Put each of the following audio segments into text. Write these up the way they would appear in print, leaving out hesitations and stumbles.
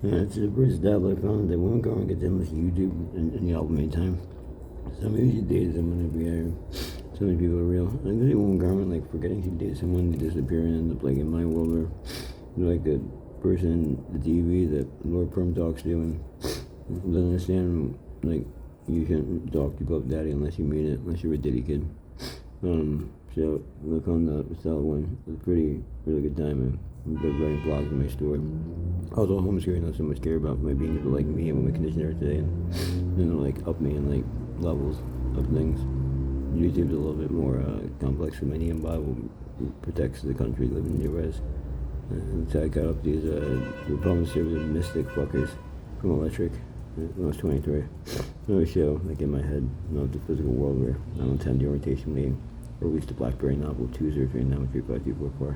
Yeah, it's a British dad I found that women go and get them listen to YouTube and the album anytime. Some of these days I'm gonna be so many people are real. Like there's a woman garment like forgetting she dated someone, they disappear and end up like in my world where you're like the person the TV that Lord Perm talks to and doesn't understand like you shouldn't talk to Puff Daddy unless you mean it, unless you're a Diddy kid. So look on the Stella one. It was really good time and good writing blogs on my story. Also homeschooling not so much care about my being able to like me and my conditioner today and like up me in like levels of things. YouTube's a little bit more complex for many and Bible protects the country living near res. And so I got up these Republican conservative mystic fuckers from Electric when I was 23. Another show, like in my head, not the physical world where I don't attend the orientation meeting or release the Blackberry novel 203935244.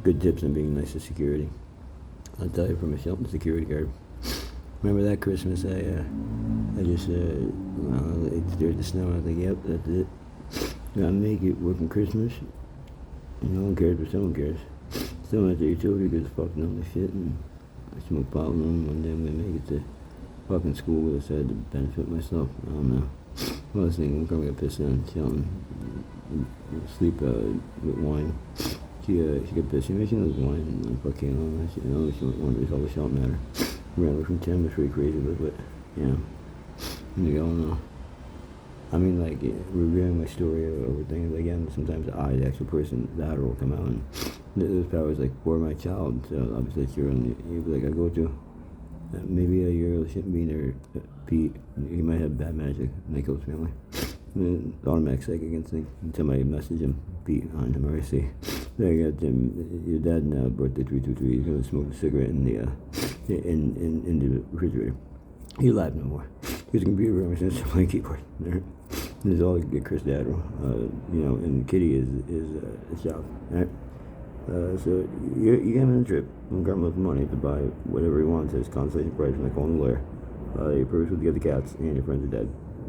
Good tips on being nice to security. I'll tell you from a Shelton security guard. Remember that Christmas I just it stared the snow. I was like, yep, that's it. Gotta make it working Christmas. And no one cares, but someone cares. Someone at the utility gives a fuck on the shit and I smoke pot with them. One day I'm gonna make it to fucking school with us. I had to benefit myself. I don't know. Well, I was thinking, I'm gonna get pissed on Shelton. Sleep with wine. She got pissed. She knows wine and fucking all that shit. She wanted all the Shelton matter. Ran away from Tim. It's pretty crazy, but yeah. You all know. I mean, like, reviewing my story over things again, sometimes the actual person, that will come out, and those powers, like, for my child, so obviously it's your own, you'd be like, I go to, maybe a year shouldn't be near Pete, he might have bad magic, and they kill his family. And then automatic psychic against me, until I message him, Pete, on him, I see. There you got Jim, your dad now, birthday 323, he's gonna smoke a cigarette in the, in the refrigerator. He live no more. He's a computer room since playing keyboard. This is all get Chris Dadro. And Kitty is his job. Right? So you get him in the trip. I'm got enough money to buy whatever he wants as consolation prize from the Colin Lair. Your purse would get the cats and your friends are dead.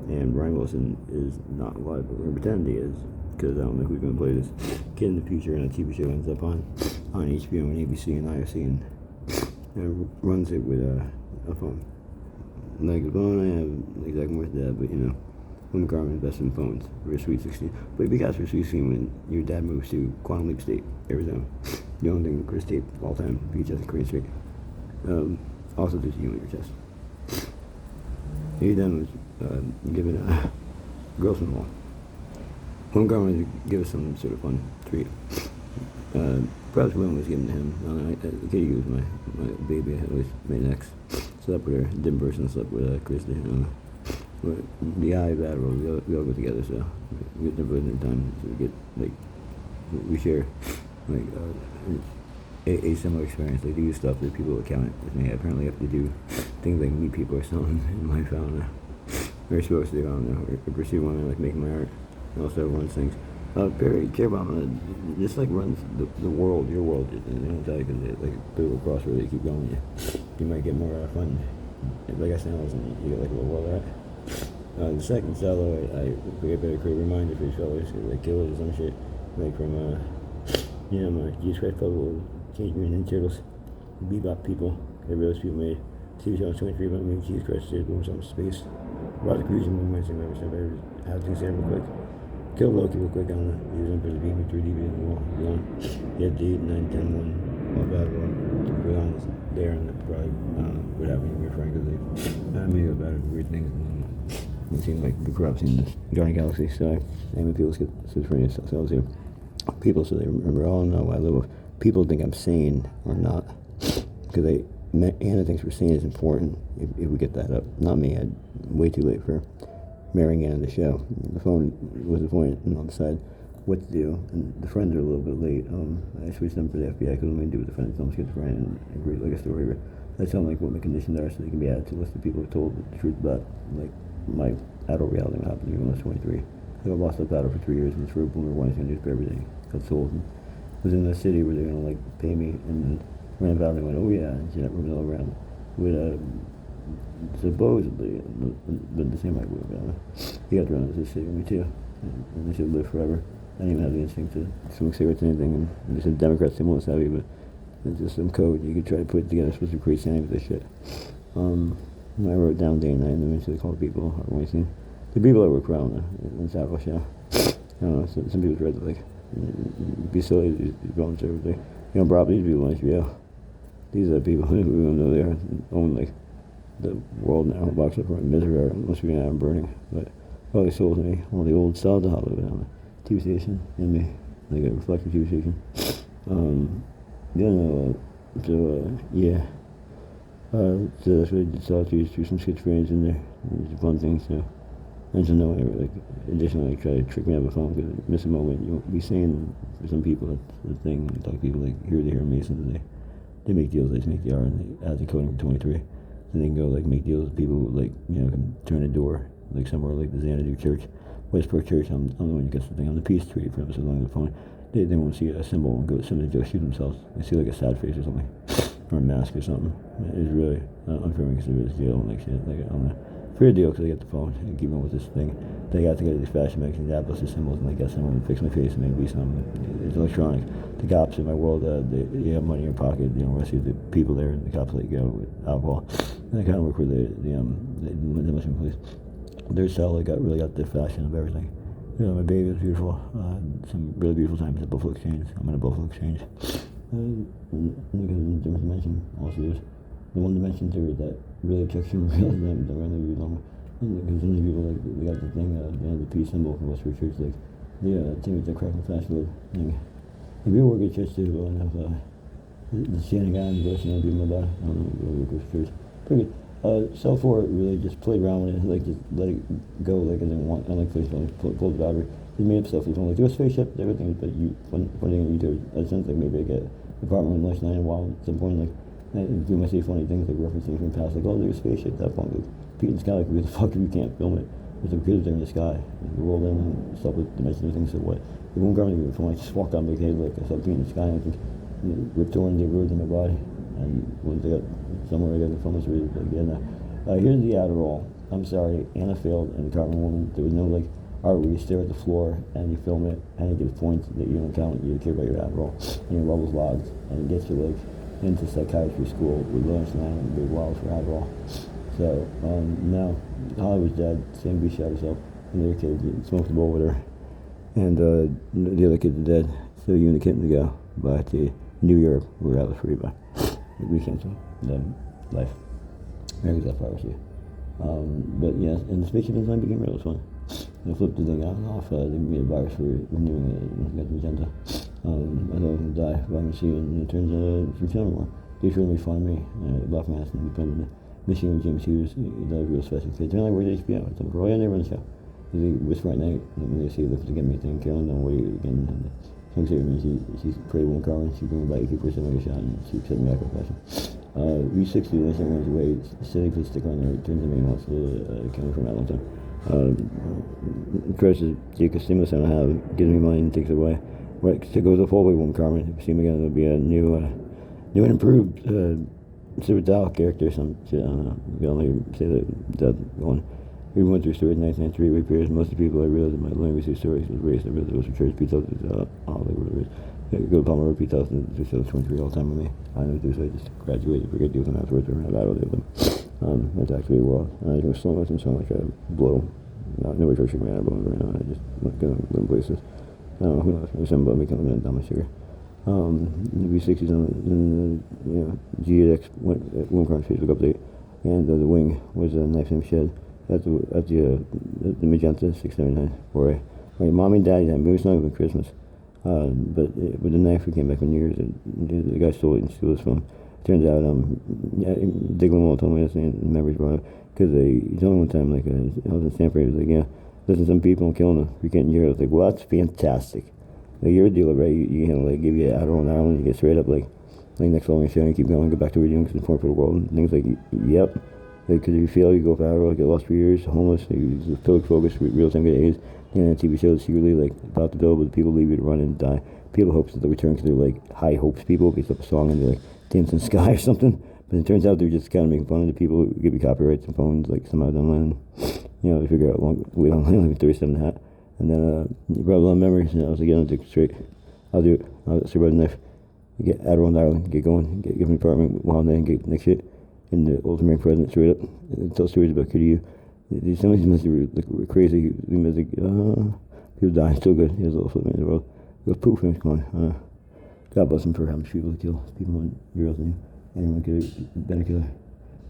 And Brian Wilson is not alive, but we're gonna pretend he is because I don't know who's gonna play this kid in the future and a TV show ends up on HBO and ABC and IFC and runs it with a phone. Like the phone I have exactly more dad, but Women Garment invests in phones for a Sweet 16. But because for Sweet 16 when your dad moves to Quantum Leap State, Arizona. The only thing Chris Tape all time beats at Korean Street. Also just you on your chest. He then was given a Grossman Wall. Women Garment give us some sort of fun treat. Perhaps William was given to him. Kitty was my baby. I always made an ex. Slept with her. Didn't person slept with Christy. But the eye battle, we all go together, so we get never in time. So we get we share a similar experience. They do stuff that people account with me. I apparently have to do things like meet people or something in my phone. We're supposed to do. I don't know. Or pursue women like making my art. And also runs things. Barry Carebomb just runs the world, your world. And they don't tell you because they political crossroad. They keep going. You might get more fun. Like I said, you get a little world art. The second solo, I forget better create reminder for these fellas, like Killers or some shit, like from my Jesus Christ Puzzle, Change Me Ninja Turtles, Bebop people, every those people made. TV show 23 about me, Jesus Christ, there's boom, something space. Roger Cruising movements, and whatever, have things there real quick. Kill Loki real quick on using for the beam, 3D in the wall, one. You had the 8, 9, 10, 1, all bad one. We're on there and probably, what happened to me, Frank, because they made it about weird things. It seemed like the corruption in this giant galaxy, so I aim at people's schizophrenia cells here. People, so they remember, oh no, I live with people think I'm sane or not. Because Anna thinks we're sane is important if we get that up. Not me, I'm way too late for marrying Anna the show. The phone was the point, and I'll decide what to do. And the friends are a little bit late. I switched them for the FBI because I'm going to do with the friends, tell them schizophrenia and agree like a story. I tell them what my conditions are so they can be added to a list of people who told the truth about my adult reality what happened to me when I was 23. I got lost up battle for 3 years and it's for a boomer one is going to do for everything. Got sold and was in the city where they're going to pay me and ran about and went, oh yeah, and she moving all around with supposedly but the same like he got to run this city with me too and they should live forever. I didn't even have the instinct to smoke cigarettes or anything and they said Democrats they won't savvy but It's just some code you could try to put together supposed to create sanity with this shit. I wrote down day and night, and eventually called people or the people that work around in South Show. I don't know, some people try to like be silly, these volunteers. You know, Bob, these people on HBO. These are people who don't know they own like the world now, box up from misery, or must be now burning. But all they sold to me, all the old styles of Hollywood on the TV station, in me, like a reflective TV station. Yeah. So that's what I did saw through some schizophrenia in there. It's a fun thing, so. I just know, like, additionally, try to trick me out of a phone because miss a moment. You won't be saying for some people that's the thing. You talk to people like, here they hear Masons, they make deals, they just make the R and they add the coding for 23. Then they can go, like, make deals with people who, like, you know, can turn a door, like somewhere like the Xanadu Church, Westport Church. I'm the one who gets the thing on the Peace Tree for them, so long the phone. They won't see a symbol and go, somebody just shoot themselves. They see, like, a sad face or something, or a mask or something. It's really unfair because there is deal and, like, shit, like, on the fair deal because I got the phone and keep on with this thing. They got to get these fashion magazines, Atlas, the symbols, and I got someone to fix my face and maybe some. It's electronic. The cops in my world, they have money in your pocket, you know, rescue the people there, and the cops let you go with alcohol. And I kind of work with the Muslim police. Their cell, they really got the fashion of everything. You know, my baby was beautiful. Some really beautiful times at Buffalo Exchange. I'm in a Buffalo Exchange. Because in different dimension, also there's the one dimension theory that really attracts you really them that really be long. Because some of the people like they got the thing the peace symbol from Westport Church, like the thing with the crack and flash load thing. If you work at church too, and have the Shannon guy in the verse and be my body. I don't know, work with church. Pretty good. Cell 4 really just played around with it, like just let it go like I didn't want. I like Facebook, like pulled the battery. Just made up stuff. It's like do a spaceship, everything. But one thing you do, that sounds like maybe I get apartment in lunch night and while at some point like. I do my say funny things like referencing from the past, like, oh, there's a spaceship, that point, like, Pete in the sky, like, where the fuck if you can't film it? There's some kids there in the sky, like, the world in and stuff with dimensions and things, so what? They won't govern me if I just walk down my head, like, I saw Pete in the sky, and I think, ripped torn the roads in my body, and once I got somewhere, I got the film this really, like, yeah, now. Here's the Adderall. I'm sorry, Anna failed, and the Cartman woman, there was no, like, art where you stare at the floor, and you film it, and it gives points that you don't count, you care about your Adderall, and your levels logged, and it gets you, like, into psychiatry school with Lawrence Lang and Big Wild for Adderall. So, now, Hollywood's dead, Sam B shot herself, and the other kid smoked the bowl with her, and the other kids are dead, so you and the kittens go back to New Europe, where I was free by the weekend, so then life. America's that far with you. But yes, and the spaceship design became real, it was fun. I flipped the thing on and off, they gave me a virus for renewing it, and got the magenta. I thought I was going to die, vitamin C, and it turns out it's returning more. They really find me, Black Mass, independent, Michigan with James Hughes, he's a real special kid. Then I worked at HBO, it's like, oh yeah, they run the show. They whisper at night, when they see the to get me thing, Carolyn, don't wait again. And so she's pretty one car, and she bring me back 80% of a shot, and she accepted me back with passion. V60, the next time runs away, silly, please stick on there, it turns to me and wants to kill me for a long time. Crushes the stimulus I don't have, gives me money and takes it away. Right, to go the full way one Carmen. If you see me again, it'll be a new and improved Super Doll character or some shit. I don't know. You can only say that one. We went through stories in 1993 repairs. Most of the people I realized in my language through stories was raised. I realized it was for church pizza. All they were raised. Go to Palmer Pizza House and just 23 all the time with me. I know do so. I just graduated, forget deals and afterwards. We're going to battle with them. That's actually a world. I was so much and so much. I blow. Nobody tries to shake me out of bones right now. I just go in places. I don't know who knows. Maybe something about me coming in and down my sugar. The V60s on the GX went Crunch Facebook update, and the wing was a knife and shed at the Magenta 679 4A. My mom and dad had moved, not even Christmas. But with the knife, we came back on New Year's, and the guy stole it and stole his phone. Turns out, Dick Lamont told me this, and memories brought up, because he told me one time, like, I was in Stanford, he was like, yeah, listen, some people are killing them, you're getting Euros. Like, well, that's fantastic. Like, you're a dealer, right? You can, like, give you Adderall in Ireland, you get straight up, like next following show, and you keep going, go back to what you're doing, because it's important for the world, and things like, yep. Like, because if you fail, you go for Adderall, get lost for years, homeless, you public focus, real-time get AIDS, and then TV shows secretly, like, about to build, but people leave you to run and die. People hope that they'll return because they're, like, high hopes people, they up a song and they're, like, Dance in the Sky or something, but it turns out they're just kind of making fun of the people who give you copyrights and phones, like, somehow online, you know, they figure out wait online, like, 37 and a half, and then, you brought a lot of memories, and I was like, yeah, I'll take it straight, I'll do it, I'll survive the knife. get Adderall Island, get going, get an apartment, while then get next shit. And the ultimate president straight up tell stories about KDU. Some of these messages were crazy. People dying, still good. He has a little footman in the world. He goes poof, and he's gone. God bless him for how much people to kill. People on Euro's name. Anyone could have been a killer.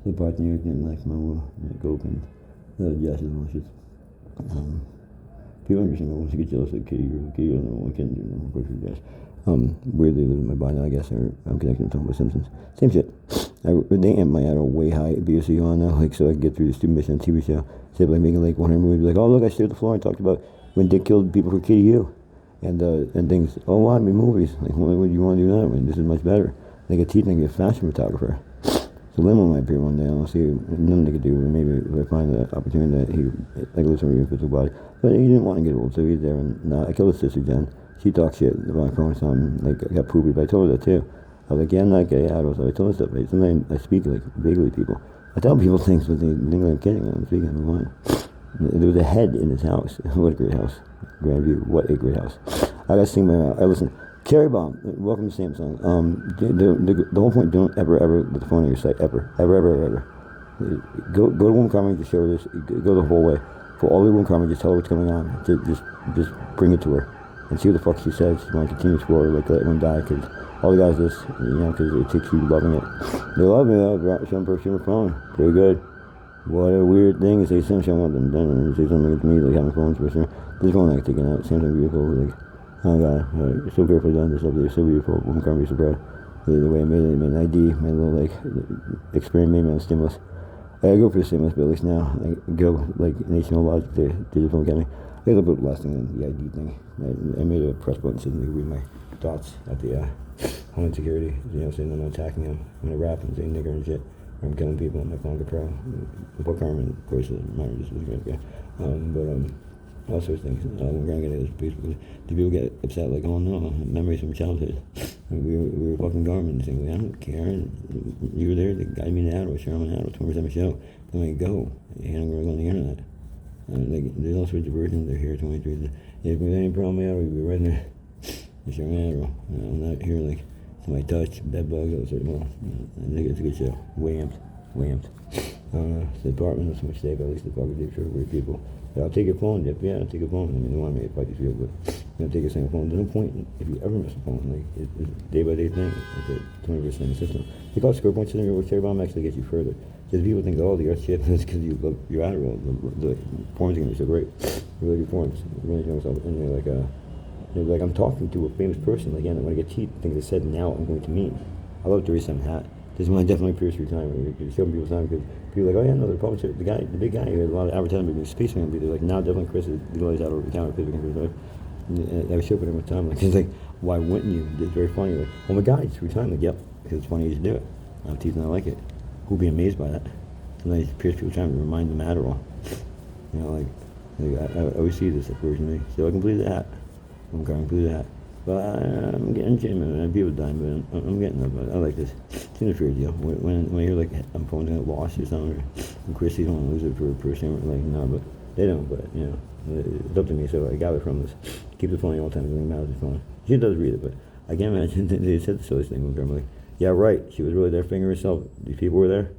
The part in New York didn't like my will. Go open. Jazz and all that shit. People understand wants to get jealous of KDU or KDU. I don't know what can do. Of course, for Jazz. Weirdly live in my body, I guess, or I'm connected to talking about Simpsons. Same shit. They amp my Adderall way high at BSC on now, like, so I can get through the stupid mission on TV show. Instead of like making like 100 movies, like, oh look, I stayed at the floor and talked about when Dick killed people for KDU, and things. Oh, why me movies? Like, why would you want to do that when this is much better? They could teach me to be a fashion photographer. So Limo might appear one day, and I'll see. Nothing they could do. Maybe if I find the opportunity that he like lives in a physical body, but he didn't want to get old, so he's there. And I killed his sister Jen. She talks shit about my phone, so I'm like, I got poopy, but I told her that too. I was like, yeah, I'm not gay, I told her stuff. Sometimes I speak like vaguely to people. I tell people things, but they think I'm kidding. I'm speaking, I'm lying. There was a head in his house. What a great house. Grandview, what a great house. I got to sing my mouth. I listen. Cherry Bomb, welcome to Samsung. The whole point, don't ever let the phone on your site, ever. Go to Woman Karma, just show her this. Go the whole way. For all the Woman Karma, just tell her what's going on. Just bring it to her. And see what the fuck she says. You want to continue to explore, like, let everyone die, because all the guys this, because it takes you loving it. They love me, though. Some person on the phone. Pretty good. What a weird thing to say something I want them done, and say something to me, like having phones person. This phone I can take it out. Samsung beautiful, like, oh god, so carefully done, this up there, so beautiful. Woman can't be so proud. The way I made it, made an ID, my little, like, experiment, made my own stimulus. I go for the stimulus, but at least now, I go, like, National Logic to the phone academy. I got the last thing on the ID thing. I made a press button so they could read my thoughts at the Homeland Security, saying I'm attacking them. I'm gonna rap and say nigger and shit. I'm killing people on my phone control. Book Carmen, of course, this was great guy. All sorts of things. When Grant got his Facebook, the people get upset, like, oh no, memories from childhood. We were fucking Garmin, saying, I don't care. You were there, the guy me in the Adderall, Sherman Adderall, 20% a show. Then I go, and I'm gonna go on the internet. Like, there's all sorts of versions. They're here 23. If there's any problem, we'd be right there. It's your Adderall. I'm not here like somebody touch, bed bugs, all sorts of more. I think it's a good show. Way amped. The department, not so much today, but at least the fucking deep for weird people. But I'll take your phone, Jeff. Yeah, I'll take your phone. I mean, they want me to fight these people, but you know, take a single phone. There's no point if you ever miss a phone. Like, it's a day-by-day thing. It's a 20% in the system. They call it score points in there with Cherry Bomb actually gets you further. Because people think, oh, the shit, that's because you love your Adderall. The forms are going to be so great. Really good forms. Really enjoy myself. And they're like, I'm talking to a famous person. Like, when I get cheap, things I said now I'm going to mean. I love to read some hat. This is when I definitely pierce through time. It's showing people time because people are like, oh yeah, no, the publisher, the big guy who had a lot of advertising, but space man, they're like, now definitely Chris is legalized out over the counter physical life. And I was showing him with time, like, he's like, why wouldn't you? It's very funny. Like, oh my God, it's through time. Like, yep, because it's funny to do it. I'm teasing, I like it. Who'll be amazed by that? And I pierce people's time to remind them Adderall. You know, like I always see this version of me. So I completed that. I'm going to complete that. But I'm getting gym and people dying, but I'm getting up. I like this. It's a fair deal. When I hear like I'm phoning it lost or something, and Chrissy's don't want to lose it for a person, like no, but they don't. But you know, it's up to me. So I gather from this. Keep the phone all the time. It doesn't matter the phone. She does read it, but I can't imagine they said the silliest thing. I'm like, yeah, right. She was really there fingering herself. These people were there.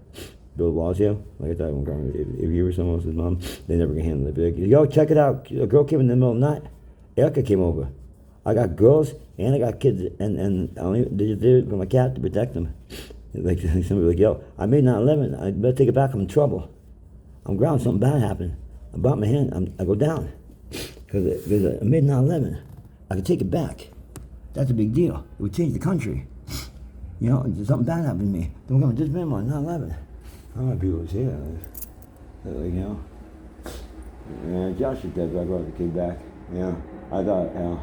Bill Blasio, like I thought, if you were someone else's mom, they never can handle it. They'd be like, yo, check it out. A girl came in the middle of the night. Erica came over. I got girls and I got kids, and I only did it for my cat to protect them. Like somebody like, yo, I made 9/11. I better take it back. I'm in trouble. I'm grounded. Something bad happened. I bought my hand. I go down because I made 9/11. I could take it back. That's a big deal. It would change the country. You know, something bad happened to me. Don't come just remember 9/11. I don't know people say that. Like, you know. Yeah, Josh is dead, but I brought the kid back. Yeah, I thought, you know,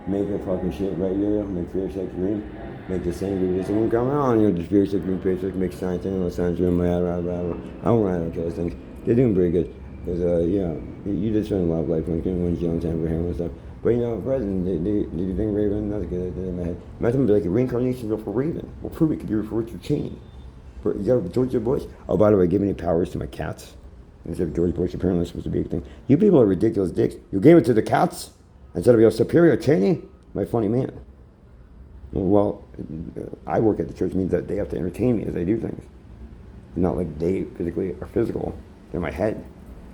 make a fucking shit right here, make fear, sex, dream, make the same video. So when come on, you know, just fear, sex, dream, fear, sex, make science, and all science, dream, I don't want to kill those things. They're doing pretty good. Because, you know, you just spend a lot of life when you're young time for him and stuff. But, you know, President, did you think Raven? That's good in my head. Imagine be like a reincarnation for Raven. Well, prove it could be for Richard Cheney. You got George Bush? Oh, by the way, give any powers to my cats. Instead of George Bush, apparently it's supposed to be a thing. You people are ridiculous dicks. You gave it to the cats instead of your superior Cheney? My funny man. Well, I work at the church means that they have to entertain me as I do things. Not like they physically are physical. They're in my head.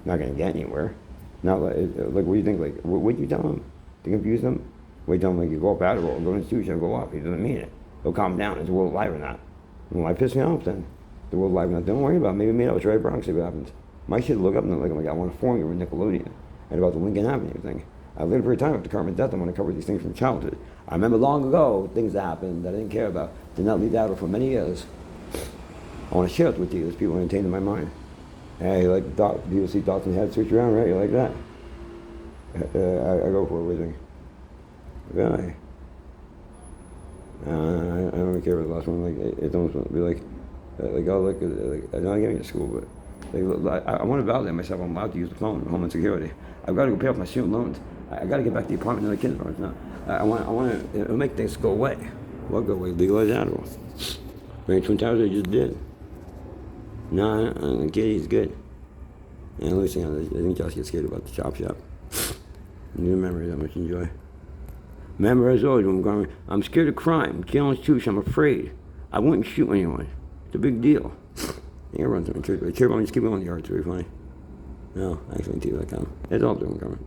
Not going to get anywhere. Not like what do you think? Like, what you tell them? To confuse them? What you tell them, like, you go up out of it, go into sushi, go up. He doesn't mean it. He'll calm down. Is the world alive or not? Well, why piss me off then? The world alive or not? Don't worry about it. Maybe made up. It's right Bronx. See what happens. My shit look up and like I want to form you with Nickelodeon and about the Lincoln Avenue thing. I lived for a time after Carmen's death. I want to cover these things from childhood. I remember long ago things that happened that I didn't care about. Did not leave out for many years. I want to share it with you. There's people entertained in my mind. Hey, like people see thoughts in the head switch around, right? You like that? I go for it. What do you think? Really? I don't really care about the last one. Like it's almost be like oh look, I'm not getting to school, but I want to validate myself. I'm allowed to use the phone. Homeland Security. I've got to go pay off my student loans. I got to get back to the apartment that the kids are now. I want to it'll make things go away. What go away? Legalize Adderall. Bring Twin Towers. I just did. No, the kid, he's good. And at least, I think Josh gets scared about the chop shop. New memories I much enjoy. Remember, as always, when I'm going, I'm scared of crime. Challenge Touche, I'm afraid. I wouldn't shoot anyone. It's a big deal. You run through a church. Just keep going in the yard. It's very funny. No, actually, TV.com. It's all doing coming.